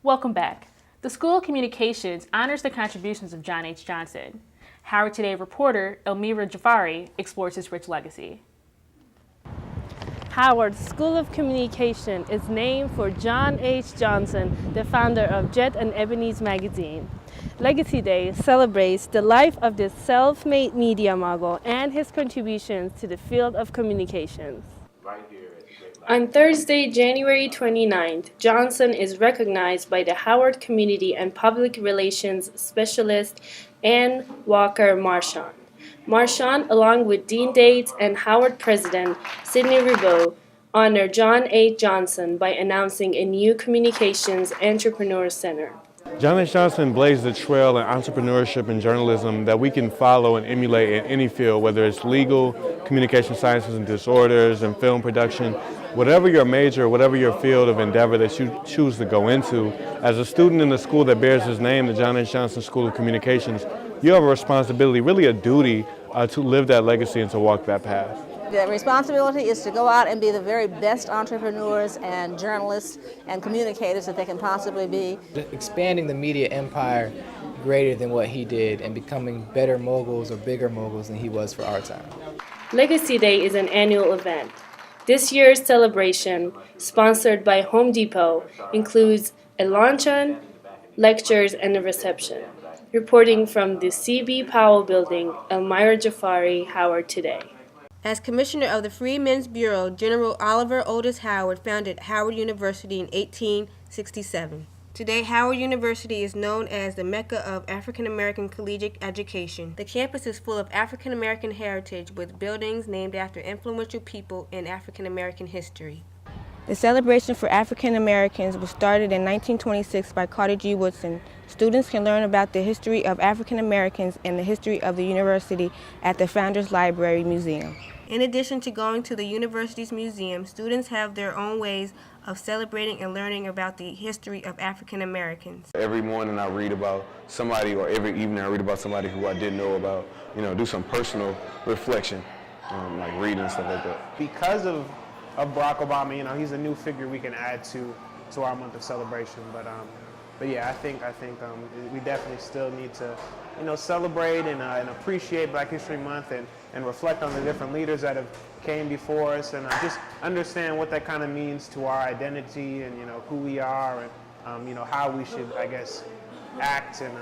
Welcome back. The School of Communications honors the contributions of John H. Johnson. Howard Today reporter Elmira Jafari explores his rich legacy. Howard School of Communication is named for John H. Johnson, the founder of Jet and Ebony's magazine. Legacy Day celebrates the life of this self-made media mogul and his contributions to the field of communications. On Thursday, January 29th, Johnson is recognized by the Howard Community and Public Relations Specialist Ann Walker Marchand. Marchand, along with Dean Dates and Howard President Sidney Ribeau, honor John H. Johnson by announcing a new Communications Entrepreneur Center. John H. Johnson blazed the trail in entrepreneurship and journalism that we can follow and emulate in any field, whether it's legal, communication sciences and disorders, and film production. Whatever your major, whatever your field of endeavor that you choose to go into, as a student in the school that bears his name, the John H. Johnson School of Communications, you have a responsibility, really a duty, to live that legacy and to walk that path. The responsibility is to go out and be the very best entrepreneurs and journalists and communicators that they can possibly be. Expanding the media empire greater than what he did and becoming better moguls or bigger moguls than he was for our time. Legacy Day is an annual event. This year's celebration, sponsored by Home Depot, includes a luncheon, lectures, and a reception. Reporting from the C.B. Powell Building, Elmira Jafari, Howard Today. As commissioner of the Freedmen's Bureau, General Oliver Otis Howard founded Howard University in 1867. Today, Howard University is known as the Mecca of African American collegiate education. The campus is full of African American heritage with buildings named after influential people in African American history. The celebration for African Americans was started in 1926 by Carter G. Woodson. Students can learn about the history of African Americans and the history of the university at the Founders Library Museum. In addition to going to the university's museum, students have their own ways of celebrating and learning about the history of African Americans. Every morning I read about somebody, or every evening I read about somebody who I didn't know about, do some personal reflection, like reading and stuff like that. Because of Barack Obama, he's a new figure we can add to our month of celebration. But yeah, I think we definitely still need to, celebrate and appreciate Black History Month and reflect on the different leaders that have came before us and just understand what that kind of means to our identity and who we are and how we should, I guess, act and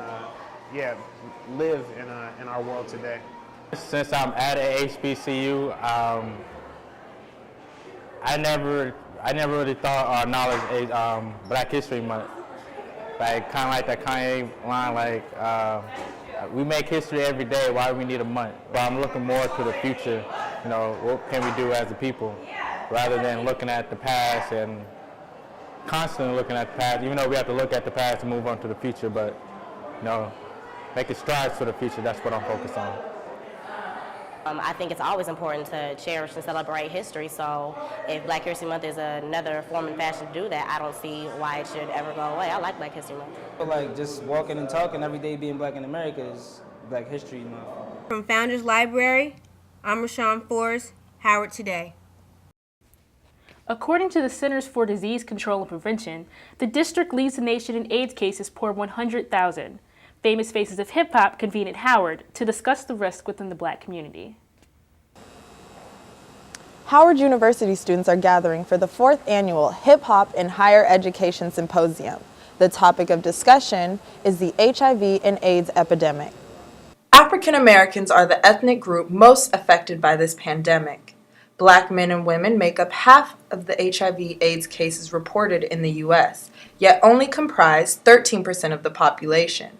live in our world today. Since I'm at a HBCU, I never really thought or acknowledged Black History Month. Like, kind of like that Kanye line, we make history every day, why do we need a month? But I'm looking more to the future, what can we do as a people, rather than looking at the past and constantly looking at the past, even though we have to look at the past and move on to the future, but, making strides for the future, that's what I'm focused on. I think it's always important to cherish and celebrate history, so if Black History Month is another form and fashion to do that, I don't see why it should ever go away. I like Black History Month. Like, just walking and talking every day being Black in America is Black History Month. From Founders Library, I'm Rashawn Forrest, Howard Today. According to the Centers for Disease Control and Prevention, the district leads the nation in AIDS cases per 100,000. Famous faces of hip-hop convene at Howard to discuss the risk within the Black community. Howard University students are gathering for the 4th annual Hip Hop in Higher Education Symposium. The topic of discussion is the HIV and AIDS epidemic. African Americans are the ethnic group most affected by this pandemic. Black men and women make up half of the HIV/AIDS cases reported in the U.S., yet only comprise 13% of the population.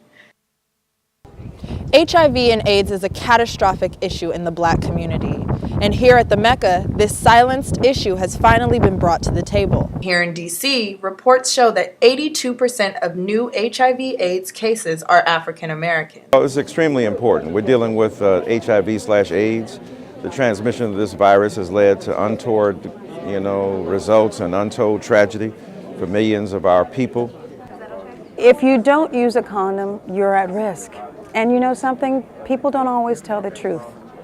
HIV and AIDS is a catastrophic issue in the Black community. And here at the Mecca, this silenced issue has finally been brought to the table. Here in D.C., reports show that 82% of new HIV/AIDS cases are African American. It's extremely important. We're dealing with HIV/AIDS. The transmission of this virus has led to untoward, results and untold tragedy for millions of our people. If you don't use a condom, you're at risk. And you know something? People don't always tell the truth.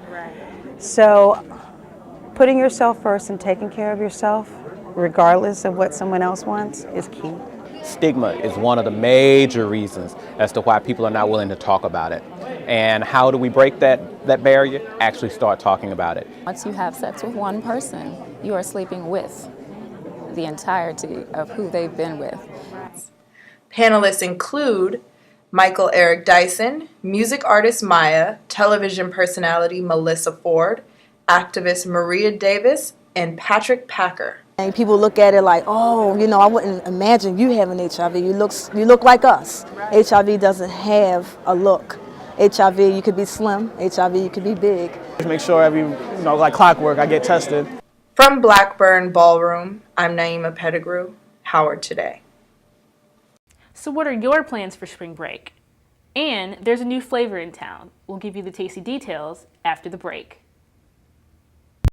Right. So putting yourself first and taking care of yourself, regardless of what someone else wants, is key. stigma is one of the major reasons as to why people are not willing to talk about it. And how do we break that barrier? Actually start talking about it. Once you have sex with one person, you are sleeping with the entirety of who they've been with. Panelists include Michael Eric Dyson, music artist Maya, television personality Melissa Ford, activist Maria Davis, and Patrick Packer. And people look at it like, oh, you know, I wouldn't imagine you having HIV. You look like us. HIV doesn't have a look. HIV, you could be slim. HIV, you could be big. Just make sure like clockwork, I get tested. From Blackburn Ballroom, I'm Naima Pettigrew, Howard Today. So what are your plans for spring break? And there's a new flavor in town. We'll give you the tasty details after the break.